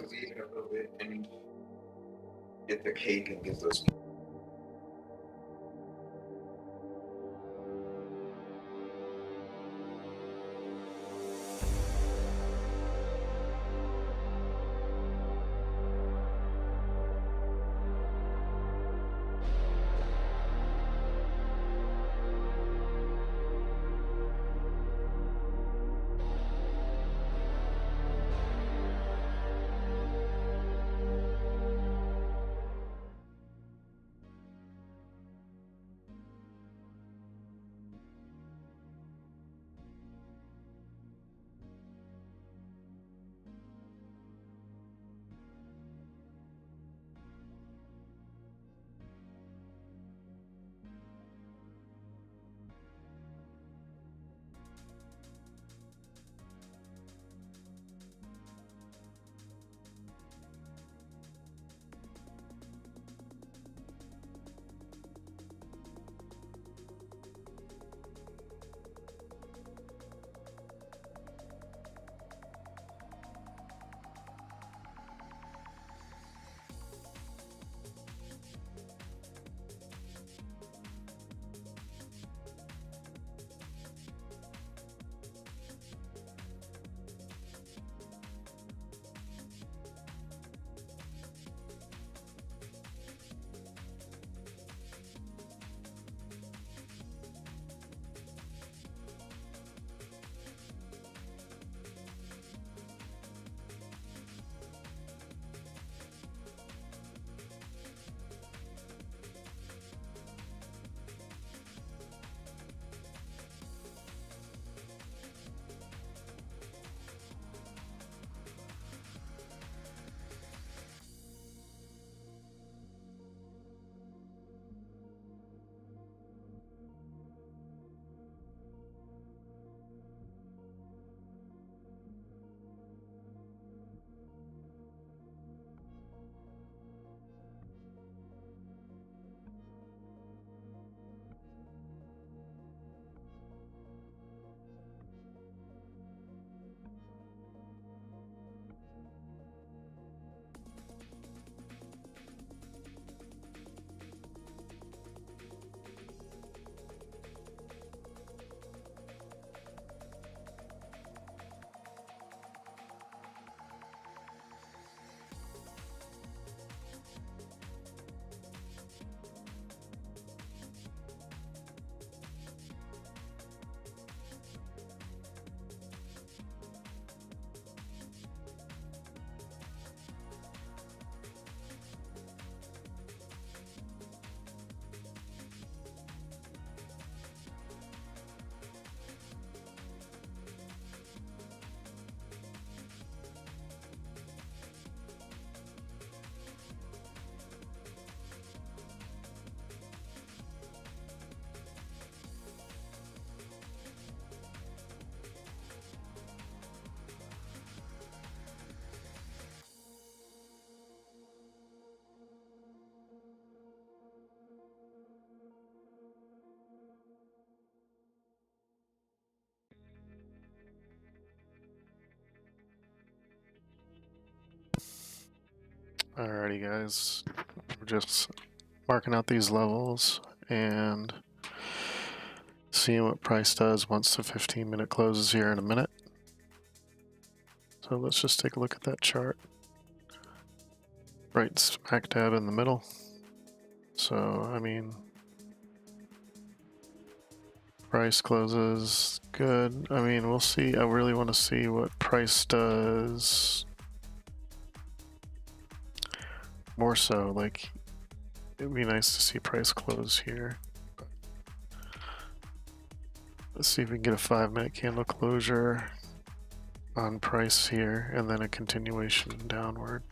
leave it a little bit and get the cake and get those. Alrighty guys, we're just marking out these levels and seeing what price does once the 15-minute closes here in a minute. So let's just take a look at that chart. Right smack dab in the middle. So, I mean, price closes good. I mean, we'll see. I really want to see what price does. More so, like, it'd be nice to see price close here. Let's see if we can get a 5-minute candle closure on price here and then a continuation downward.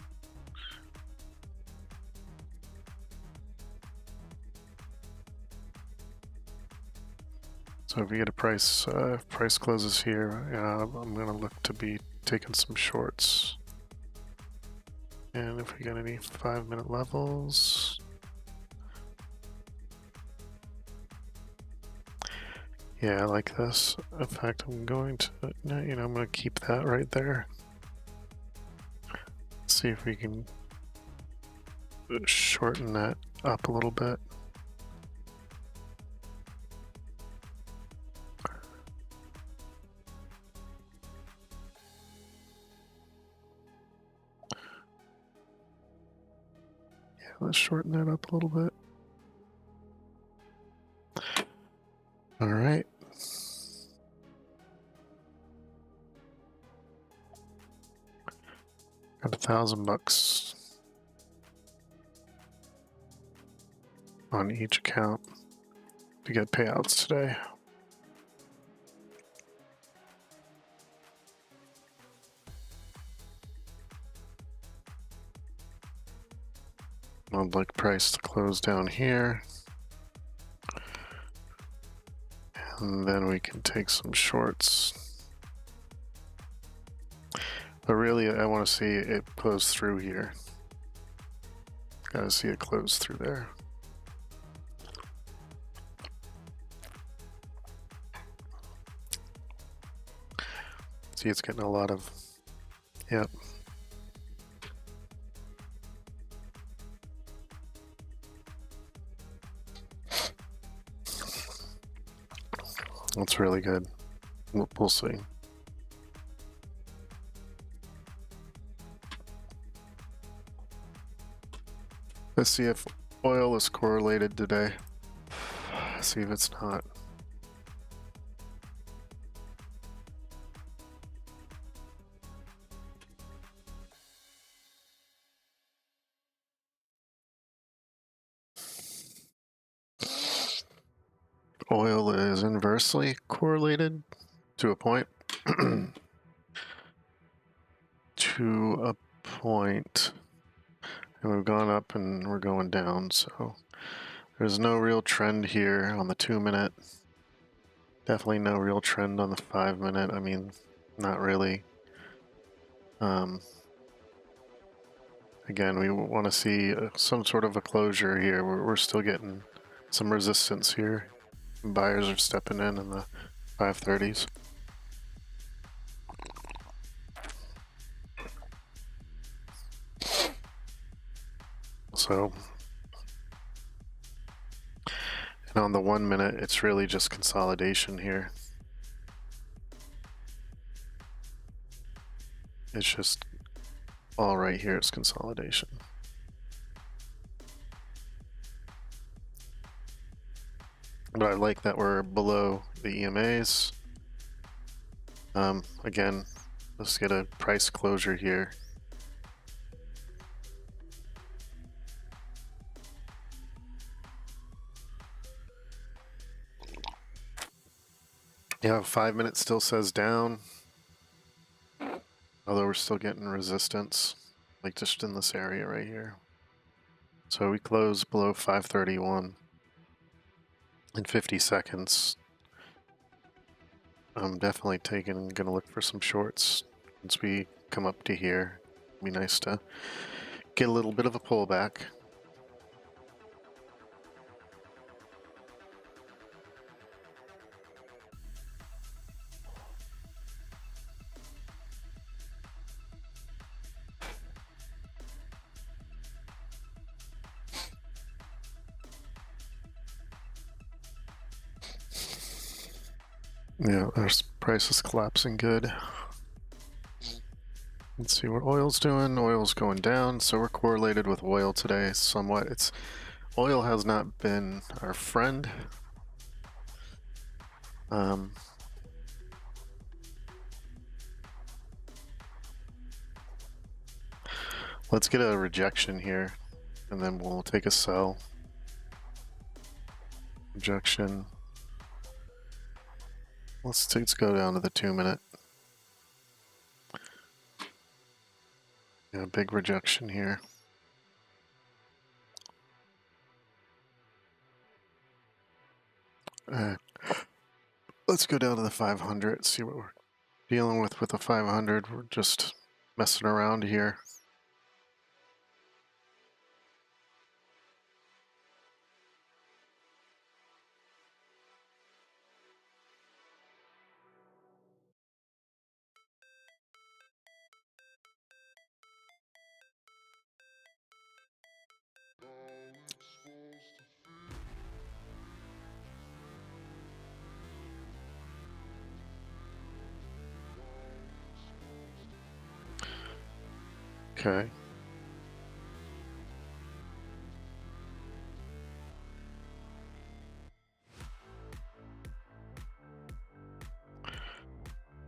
So if we get a price, if price closes here, I'm gonna look to be taking some shorts. And if we got any 5-minute levels, yeah, I like this. In fact, I'm going to, I'm gonna keep that right there. see if we can shorten that up a little bit. Yeah, let's shorten that up a little bit. All right. Got $1,000 on each account to get payouts today. I'd like price to close down here. And then we can take some shorts. But really, I want to see it close through here. Gotta see it close through there. See, it's getting a lot of, yep. That's really good. We'll see. Let's see if oil is correlated today. See if it's not. Oil is inversely correlated to a point. To a point. And we've gone up and we're going down, so there's no real trend here on the 2-minute. Definitely no real trend on the 5-minute. I mean, not really. Again, we want to see some sort of a closure here. We're still getting some resistance here. Buyers are stepping in the 530s. So, and on the 1-minute, it's really just consolidation here. It's just all right here, it's consolidation. But I like that we're below the EMAs. Again, let's get a price closure here. Yeah, 5-minute still says down. Although we're still getting resistance, like just in this area right here. So we close below 531 in 50 seconds. I'm definitely gonna look for some shorts once we come up to here. It'd be nice to get a little bit of a pullback. Yeah, our price is collapsing good. Let's see what oil's doing. Oil's going down, so we're correlated with oil today somewhat. Oil has not been our friend. Let's get a rejection here, and then we'll take a sell. Rejection. Let's go down to the 2-minute. Yeah, big rejection here. Let's go down to the 500, see what we're dealing with the 500. We're just messing around here. Okay.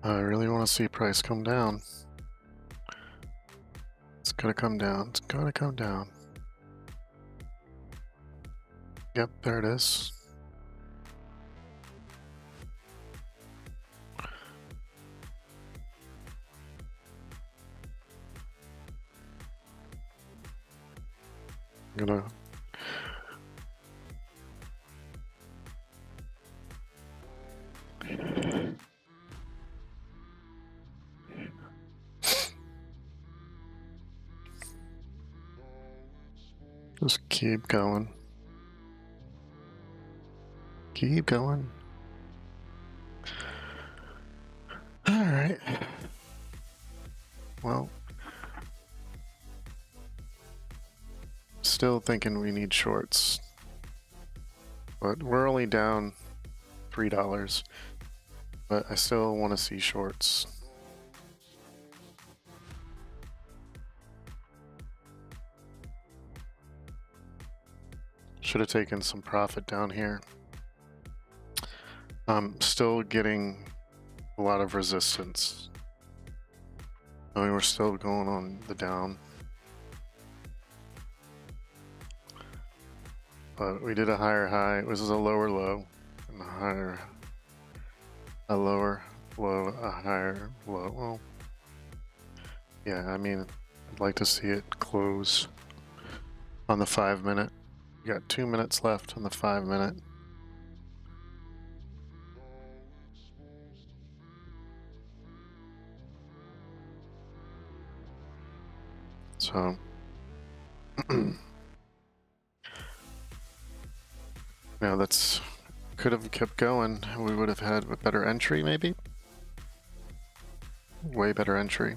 I really want to see price come down. It's gotta come down. It's gotta come down. Yep, there it is. I'm gonna just keep going. Keep going. Alright. Well, still thinking we need shorts. But we're only down $3. But I still want to see shorts. Should have taken some profit down here. I'm still getting a lot of resistance. I mean, we're still going on the down. But we did a higher high. This is a lower low. And a lower low, a higher low. Well, yeah, I mean, I'd like to see it close on the 5 minute. We got 2 minutes left on the 5 minute. So now that's could have kept going. We would have had a better entry, maybe. Way better entry.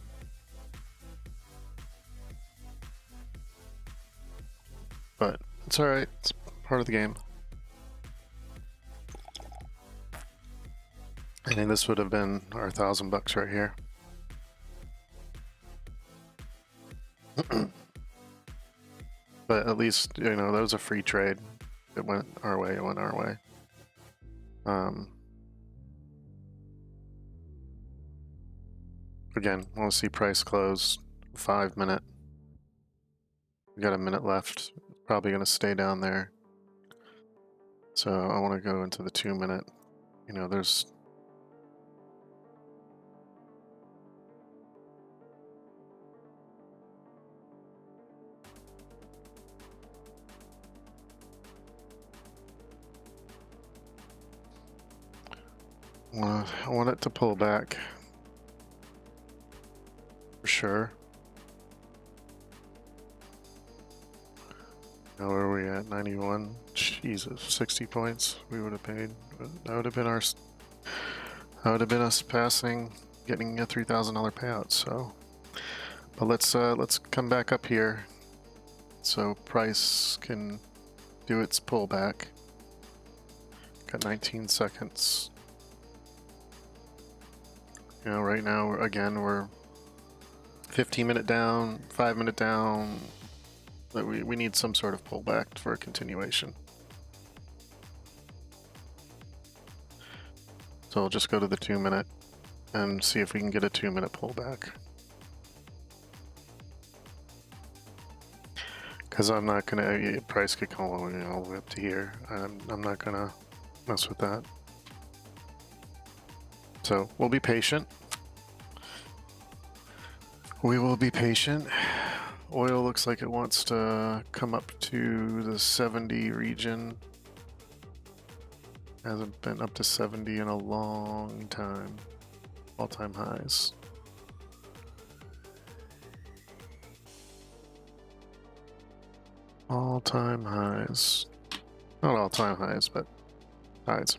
But it's all right. It's part of the game. I think this would have been our $1,000 right here. But at least, you know, that was a free trade. It went our way. It went our way. Again, I want to see price close 5 minute. We got a minute left. Probably going to stay down there. So I want to go into the 2 minute. You know, there's I want it to pull back. For sure. Now where are we at? 91? Jesus, 60 points we would have paid. That would have been us passing, getting a $3,000 payout, so. But let's come back up here so price can do its pullback. Got 19 seconds. You know, right now, again, we're 15 minute down, 5 minute down. But we need some sort of pullback for a continuation. So we'll just go to the 2 minute and see if we can get a 2 minute pullback. Because I'm not gonna, price could come all the way up to here. I'm not gonna mess with that. So we'll be patient. We will be patient. Oil looks like it wants to come up to the 70 region. Hasn't been up to 70 in a long time. All-time highs. All-time highs. Not all-time highs, but highs.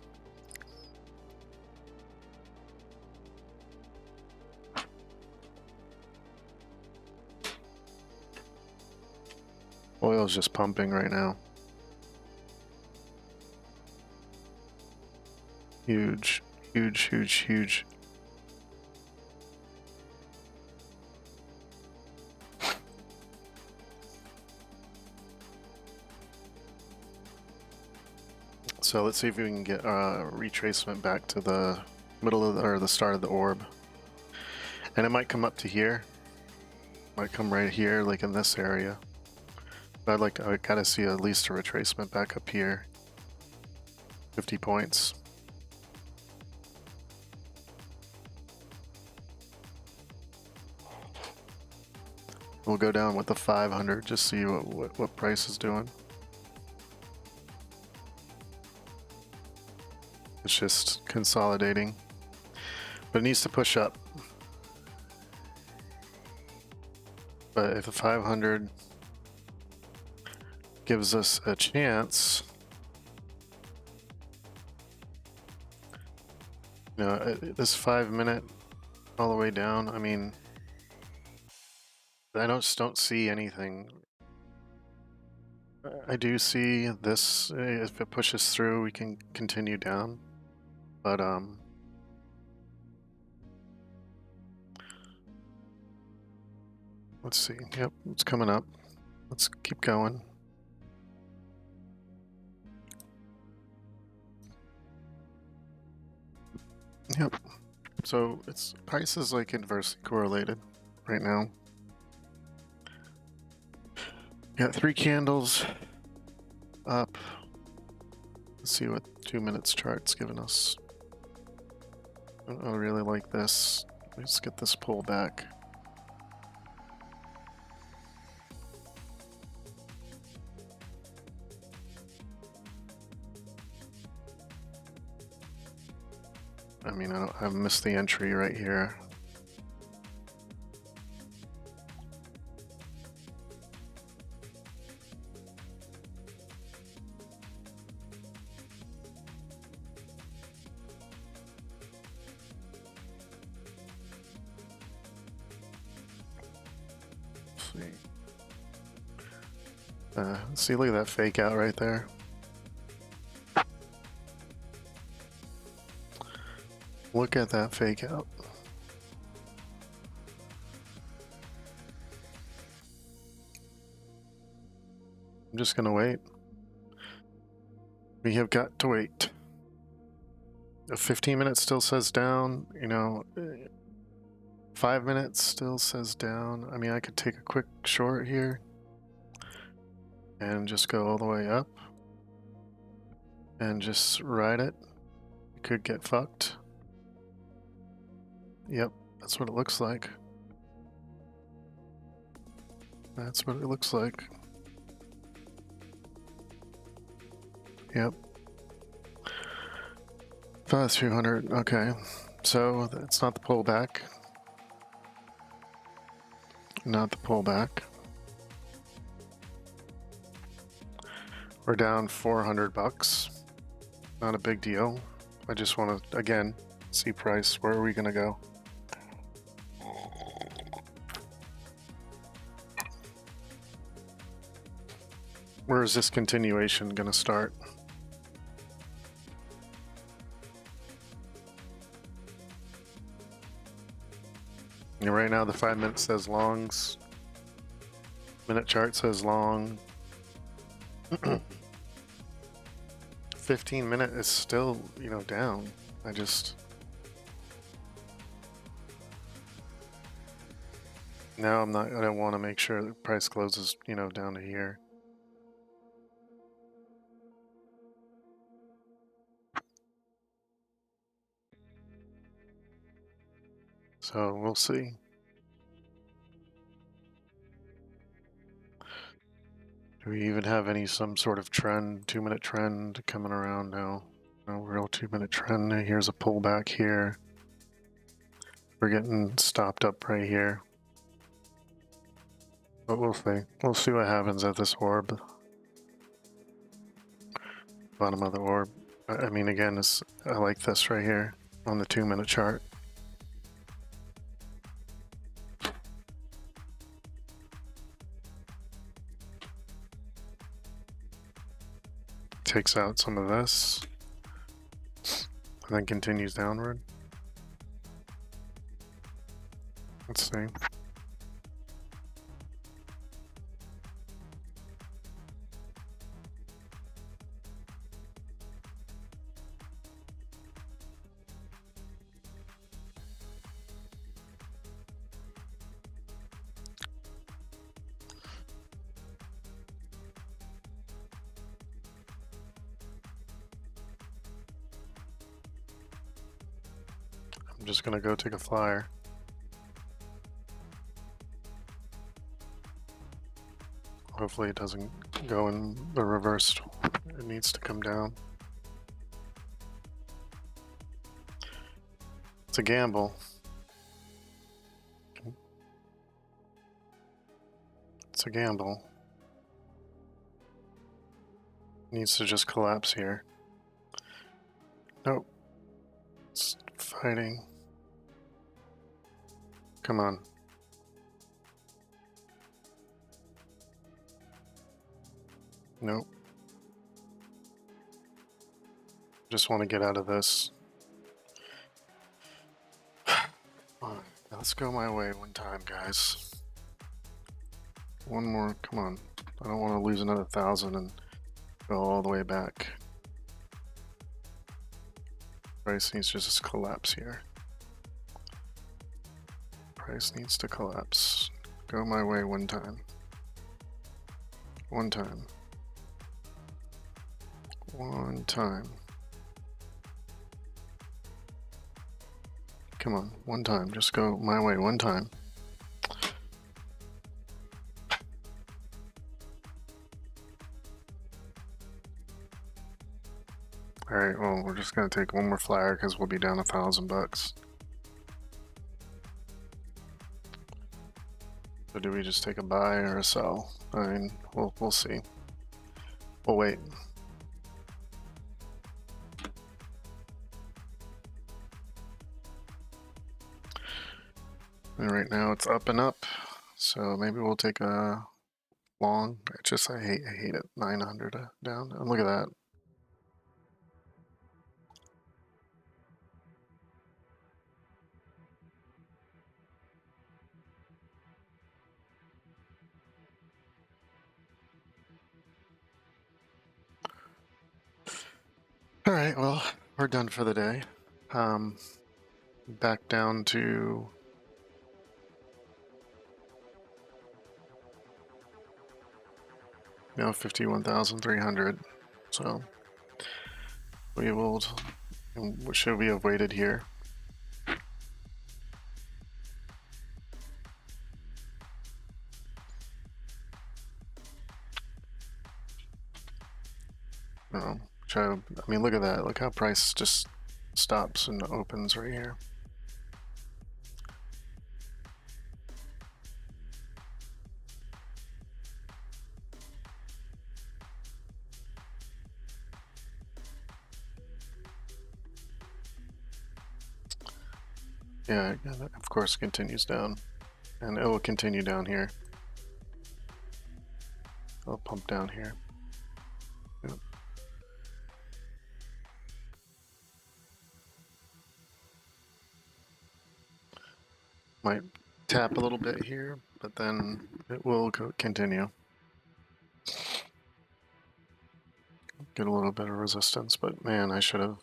Oil's just pumping right now. Huge, huge, huge, huge. So let's see if we can get retracement back to the middle of or the start of the orb. And it might come up to here. Might come right here, like in this area. But I gotta see at least a retracement back up here. 50 points. We'll go down with the 500, just see what price is doing. It's just consolidating, but it needs to push up. But if the 500 gives us a chance, you know, this 5 minute all the way down, I mean, I just don't see anything. I do see this, if it pushes through, we can continue down, but let's see. Yep, it's coming up. Let's keep going. Yep. So its price is like inversely correlated right now. Got 3 candles up. Let's see what 2 minutes chart's giving us. I really like this. Let's get this pull back. I mean, I've missed the entry right here. See, look at that fake out right there. Look at that fake out. I'm just gonna wait. We have got to wait. A 15 minutes still says down, you know, 5 minutes still says down. I mean, I could take a quick short here and just go all the way up and just ride it. It could get fucked. Yep, that's what it looks like. That's what it looks like. Yep. 5,300, okay. So that's not the pullback. Not the pullback. We're down 400 bucks. Not a big deal. I just want to, again, see price. Where are we going to go? Where is this continuation going to start? And right now the 5 minutes says longs. Minute chart says long. 15 minute is still, you know, down. I just... Now I don't want to make sure the price closes, you know, down to here. So we'll see. Do we even have some sort of trend, 2 minute trend coming around now? No real 2 minute trend. Here's a pullback here. We're getting stopped up right here. But we'll see. We'll see what happens at this orb. Bottom of the orb. I mean, again, I like this right here on the 2 minute chart. Takes out some of this and then continues downward. Let's see. I'm just gonna go take a flyer. Hopefully it doesn't go in the reverse. It needs to come down. It's a gamble. It's a gamble. Needs to just collapse here. Nope. It's fighting. Come on. Nope. Just want to get out of this. Alright, let's go my way one time, guys. One more, come on. I don't want to lose another 1,000 and go all the way back. Price needs to just collapse here. Price needs to collapse. Go my way one time. One time. One time. Come on, one time. Just go my way one time. Alright, well, we're just gonna take one more flyer because we'll be down $1,000. So do we just take a buy or a sell? I mean, we'll see. We'll wait. And right now it's up and up, so maybe we'll take a long. I hate it. 900 down. And look at that. All right, well, we're done for the day. Back down to you know 51,300. So we will. Should we have waited here? No. I mean, look at that. Look how price just stops and opens right here. Yeah, of course continues down. And it will continue down here. It'll pump down here. Yep. Might tap a little bit here, but then it will continue. Get a little bit of resistance, but man, I should have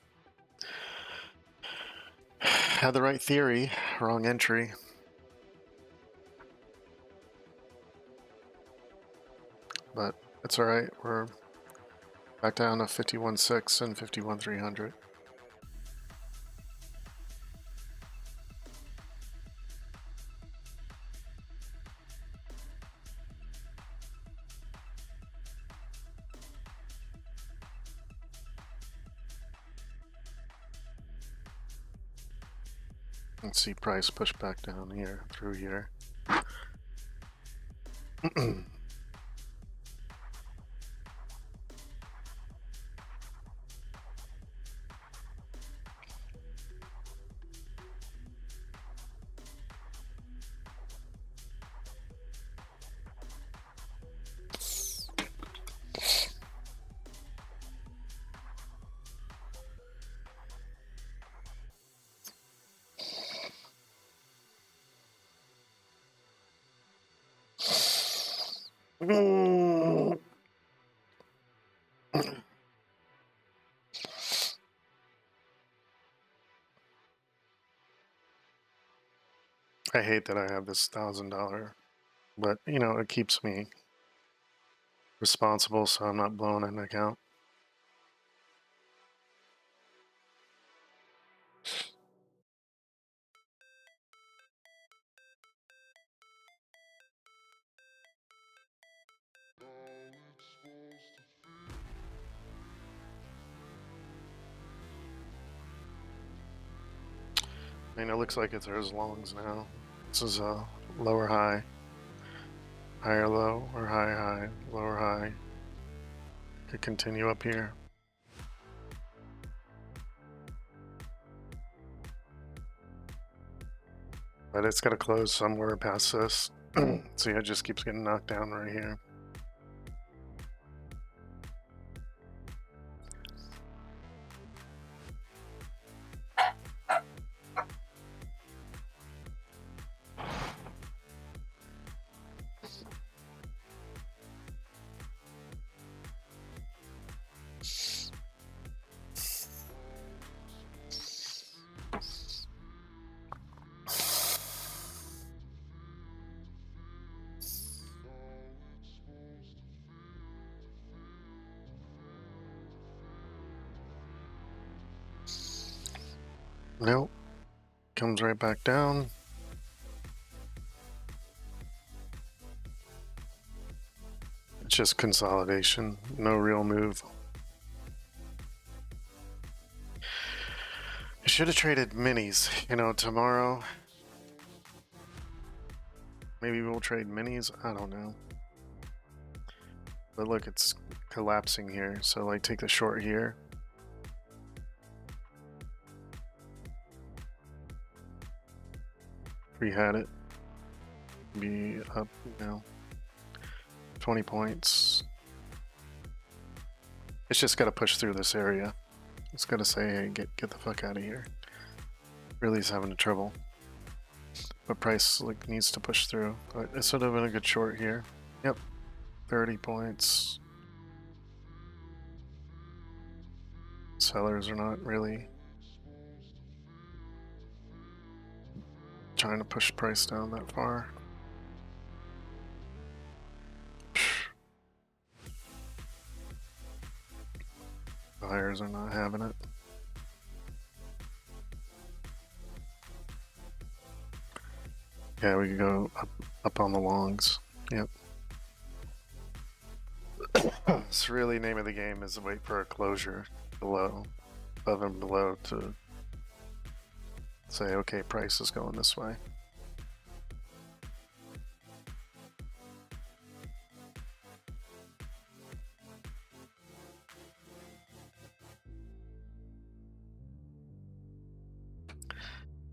had the right theory, wrong entry. But it's all right. We're back down to 51.6 and 51.300. Let's see price push back down here, through here. I hate that I have this $1,000, but you know, it keeps me responsible so I'm not blowing an account. I mean, it looks like there's longs now. This is a lower high, higher low, or high high, lower high. Could continue up here. But it's got to close somewhere past this. See, it just keeps getting knocked down right here. Nope. Comes right back down. It's just consolidation, no real move. I should have traded minis, you know, tomorrow. Maybe we'll trade minis, I don't know. But look, it's collapsing here, so like take the short here. We had it be up, you know, 20 points. It's just got to push through this area. It's got to say, hey, get the fuck out of here. Really's having trouble. But price like needs to push through. This would have been a good short here. Yep, 30 points. Sellers are not really trying to push price down that far. Buyers are not having it. Yeah, we could go up on the longs. Yep. It's really name of the game is to wait for a closure below, above and below to say, okay, price is going this way.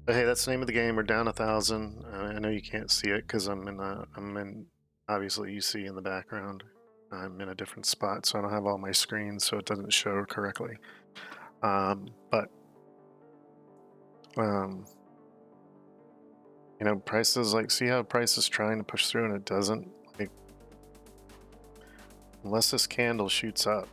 But hey, that's the name of the game. We're down 1,000. I know you can't see it because I'm in obviously you see in the background. I'm in a different spot, so I don't have all my screens, so it doesn't show correctly. You know, price is like, see how price is trying to push through and it doesn't? Like, unless this candle shoots up.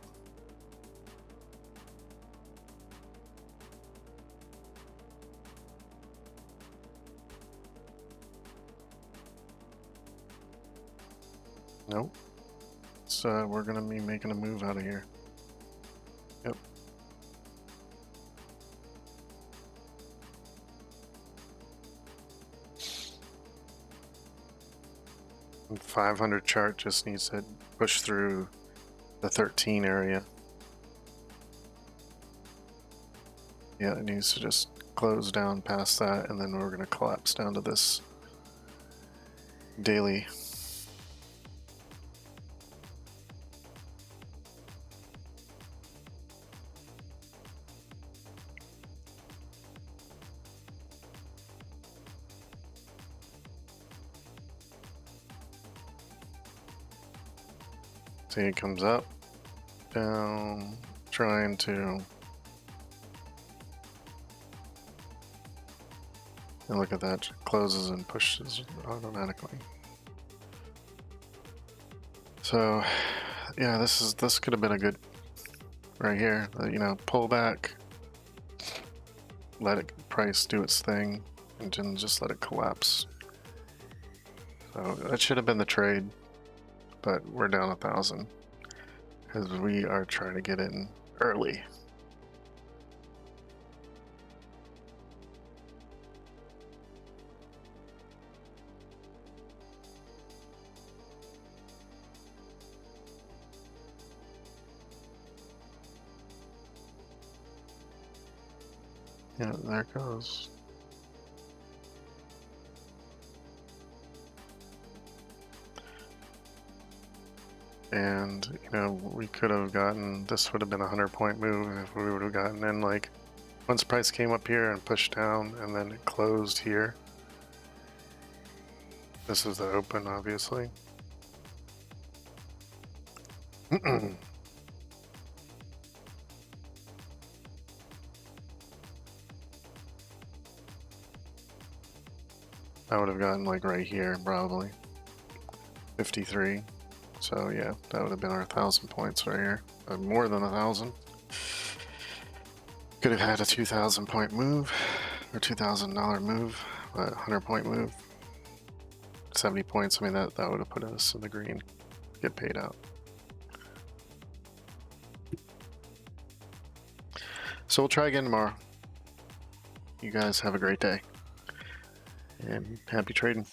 Nope. So we're gonna be making a move out of here. Yep. And 500 chart just needs to push through the 13 area. Yeah, it needs to just close down past that, and then we're gonna collapse down to this daily. See, it comes up, down, trying to. And look at that, closes and pushes automatically. So, yeah, this could have been a good right here. You know, pull back, let it price do its thing, and then just let it collapse. So that should have been the trade, but we're down 1,000 because we are trying to get in early. Yeah, there it goes. And, you know, we could have gotten, this would have been a 100-point move if we would have gotten in, like, once price came up here and pushed down and then it closed here. This is the open, obviously. I would have gotten like right here, probably 53. So yeah, that would have been our 1,000 points right here. More than 1,000. Could have had a 2,000 point move or $2,000 move, but 100-point move, 70 points. I mean, that would have put us in the green. Get paid out. So we'll try again tomorrow. You guys have a great day and happy trading.